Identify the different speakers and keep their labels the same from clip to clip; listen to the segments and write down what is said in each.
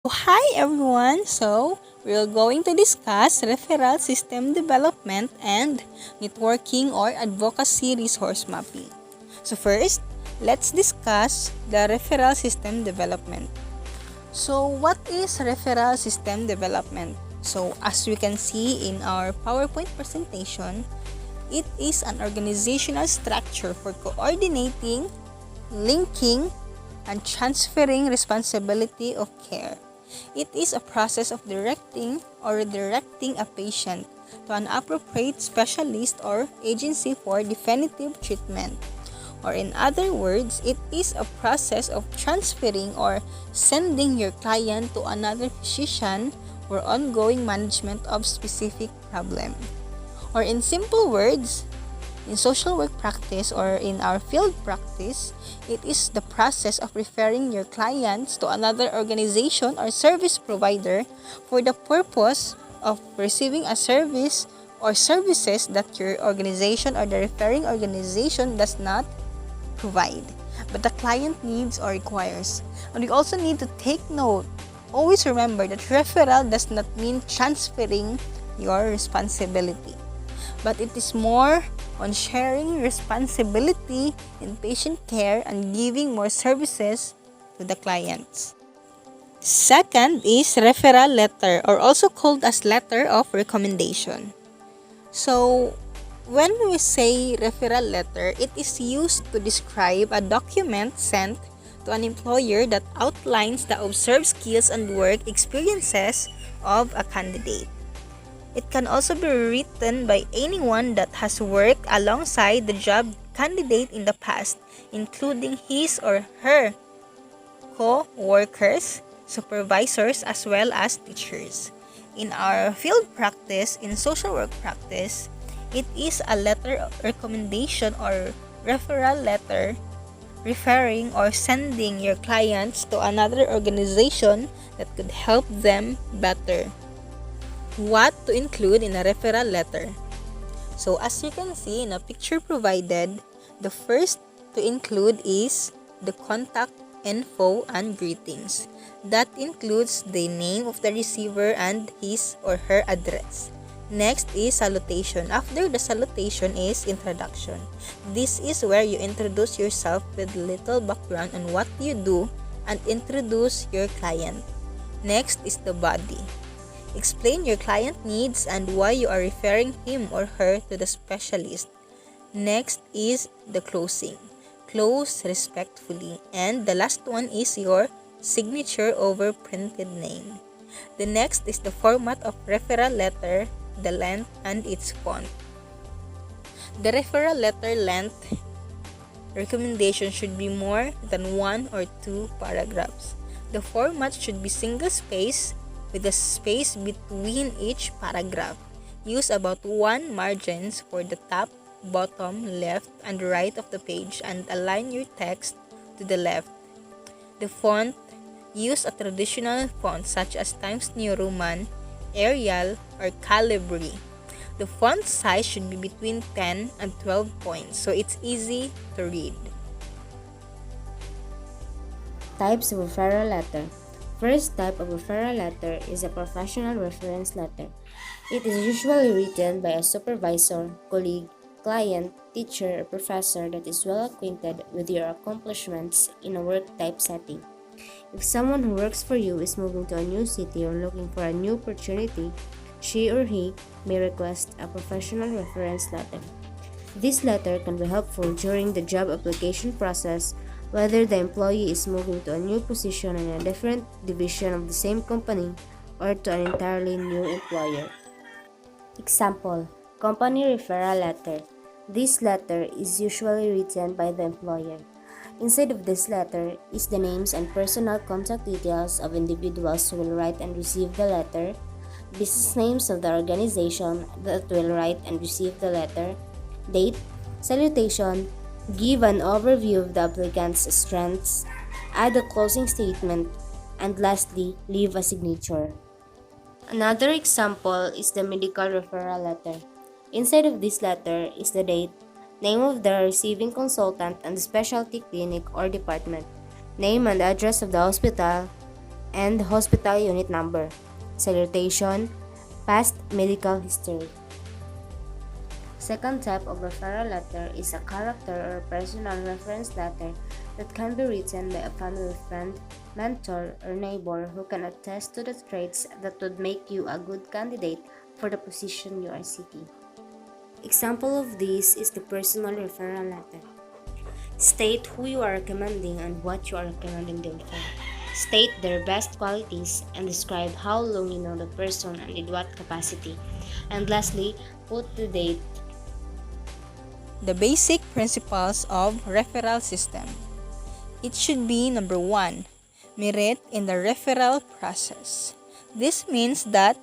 Speaker 1: Hi everyone! We're going to discuss referral system development and networking or advocacy resource mapping. First, let's discuss the referral system development. What is referral system development? As we can see in our PowerPoint presentation, it is an organizational structure for coordinating, linking, and transferring responsibility of care. It is a process of directing or redirecting a patient to an appropriate specialist or agency for definitive treatment. Or in other words, it is a process of transferring or sending your client to another physician for ongoing management of specific problem. Or in simple words, in social work practice or in our field practice, it is the process of referring your clients to another organization or service provider for the purpose of receiving a service or services that your organization or the referring organization does not provide, but the client needs or requires. And we also need to take note. Always remember that referral does not mean transferring your responsibility, but it is more on sharing responsibility in patient care and giving more services to the clients. Second is referral letter, or also called as letter of recommendation. So, when we say referral letter, it is used to describe a document sent to an employer that outlines the observed skills and work experiences of a candidate. It can also be written by anyone that has worked alongside the job candidate in the past, including his or her co-workers, supervisors, as well as teachers. In our field practice, in social work practice, it is a letter of recommendation or referral letter referring or sending your clients to another organization that could help them better. What to include in a referral letter? As you can see in a picture provided, the first to include is the contact info and greetings. That includes the name of the receiver and his or her address. Next is salutation. After the salutation is introduction. This is where you introduce yourself with little background on what you do and introduce your client. Next is the body. Explain your client needs and why you are referring him or her to the specialist. Next is the closing. Close respectfully. And the last one is your signature over printed name. The next is the format of referral letter, the length, and its font. The referral letter length recommendation should be more than 1 or 2 paragraphs. The format should be single space with a space between each paragraph. Use about 1 margins for the top, bottom, left, and right of the page and align your text to the left. The font, use a traditional font such as Times New Roman, Arial, or Calibri. The font size should be between 10 and 12 points so it's easy to read.
Speaker 2: Types of referral letter. First type of referral letter is a professional reference letter. It is usually written by a supervisor, colleague, client, teacher, or professor that is well acquainted with your accomplishments in a work type setting. If someone who works for you is moving to a new city or looking for a new opportunity, she or he may request a professional reference letter. This letter can be helpful during the job application process, whether the employee is moving to a new position in a different division of the same company or to an entirely new employer. Example: company referral letter. This letter is usually written by the employer. Inside of this letter is the names and personal contact details of individuals who will write and receive the letter, business names of the organization that will write and receive the letter, date, salutation, give an overview of the applicant's strengths, add a closing statement, and lastly, leave a signature. Another example is the medical referral letter. Inside of this letter is the date, name of the receiving consultant and the specialty clinic or department, name and address of the hospital, and hospital unit number, salutation, past medical history. Second type of referral letter is a character or personal reference letter that can be written by a family friend, mentor, or neighbor who can attest to the traits that would make you a good candidate for the position you are seeking. Example of this is the personal referral letter. State who you are recommending and what you are recommending them for. State their best qualities and describe how long you know the person and in what capacity. And lastly, put the date.
Speaker 1: The basic principles of referral system. It should be number 1, merit in the referral process. This means that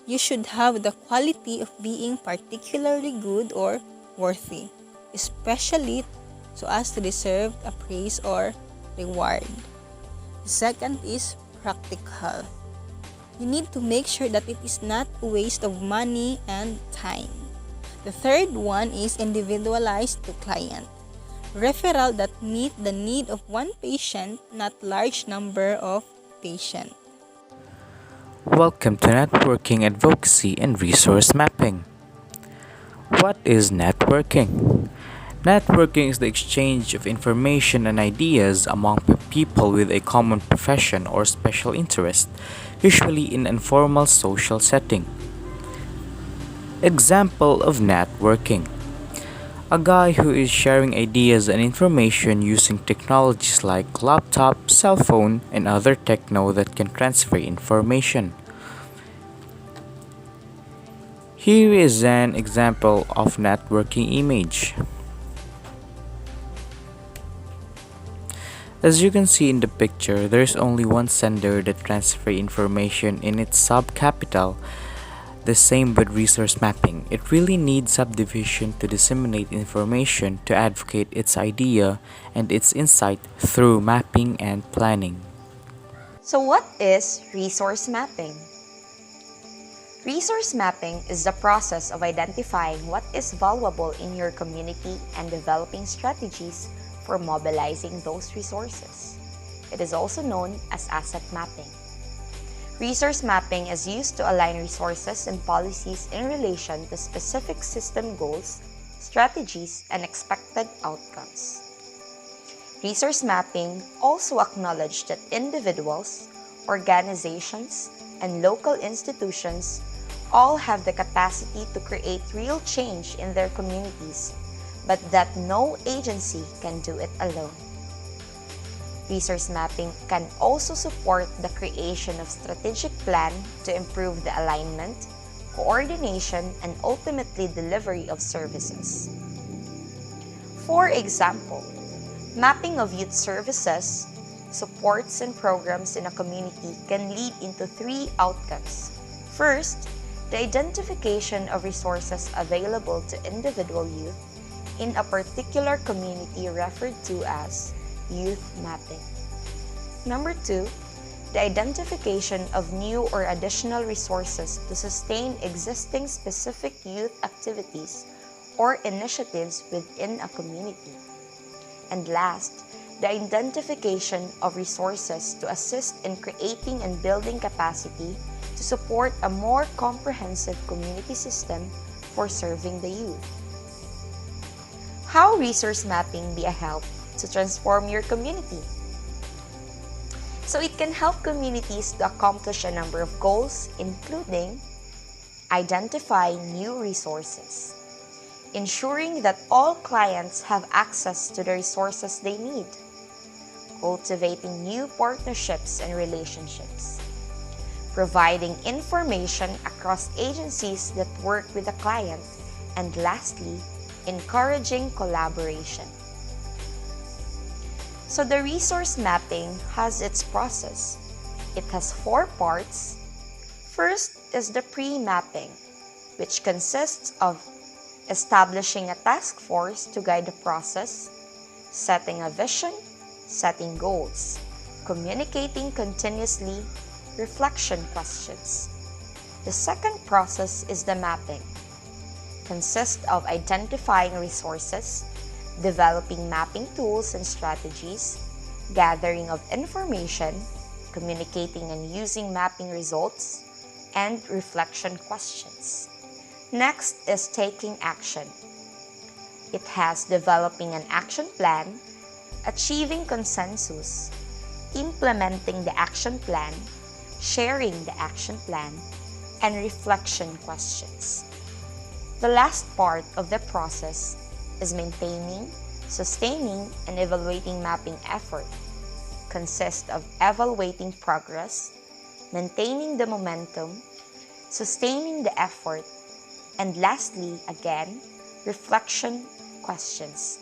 Speaker 1: you should have the quality of being particularly good or worthy, especially so as to deserve a praise or reward. The second is practical. You need to make sure that it is not a waste of money and time. The third one is individualized to client. Referral that meet the need of one patient, not large number of patients.
Speaker 3: Welcome to Networking Advocacy and Resource Mapping. What is networking? Networking is the exchange of information and ideas among people with a common profession or special interest, usually in an informal social setting. Example of networking: a guy who is sharing ideas and information using technologies like laptop, cell phone, and other techno that can transfer information. Here is an example of networking image. As you can see in the picture, there is only one sender that transfers information in its subcapital. The same with resource mapping. It really needs subdivision to disseminate information to advocate its idea and its insight through mapping and planning.
Speaker 4: So what is resource mapping? Resource mapping is the process of identifying what is valuable in your community and developing strategies for mobilizing those resources. It is also known as asset mapping. Resource mapping is used to align resources and policies in relation to specific system goals, strategies, and expected outcomes. Resource mapping also acknowledges that individuals, organizations, and local institutions all have the capacity to create real change in their communities, but that no agency can do it alone. Resource mapping can also support the creation of strategic plan to improve the alignment, coordination, and ultimately delivery of services. For example, mapping of youth services, supports, and programs in a community can lead into 3 outcomes. First, the identification of resources available to individual youth in a particular community referred to as youth mapping. Number 2, the identification of new or additional resources to sustain existing specific youth activities or initiatives within a community. And last, the identification of resources to assist in creating and building capacity to support a more comprehensive community system for serving the youth. How resource mapping be a help to transform your community? So it can help communities to accomplish a number of goals, including identifying new resources, ensuring that all clients have access to the resources they need, cultivating new partnerships and relationships, providing information across agencies that work with the client, and lastly, encouraging collaboration. So the resource mapping has its process. It has 4 parts. First is the pre-mapping, which consists of establishing a task force to guide the process, setting a vision, setting goals, communicating continuously, reflection questions. The second process is the mapping. Consists of identifying resources, developing mapping tools and strategies, gathering of information, communicating and using mapping results, and reflection questions. Next is taking action. It has developing an action plan, achieving consensus, implementing the action plan, sharing the action plan, and reflection questions. The last part of the process is maintaining, sustaining, and evaluating mapping effort. Consists of evaluating progress, maintaining the momentum, sustaining the effort, and lastly, again, reflection questions.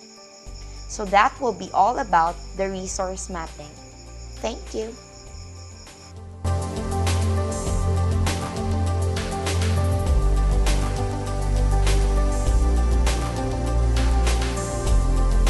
Speaker 4: So that will be all about the resource mapping. Thank you.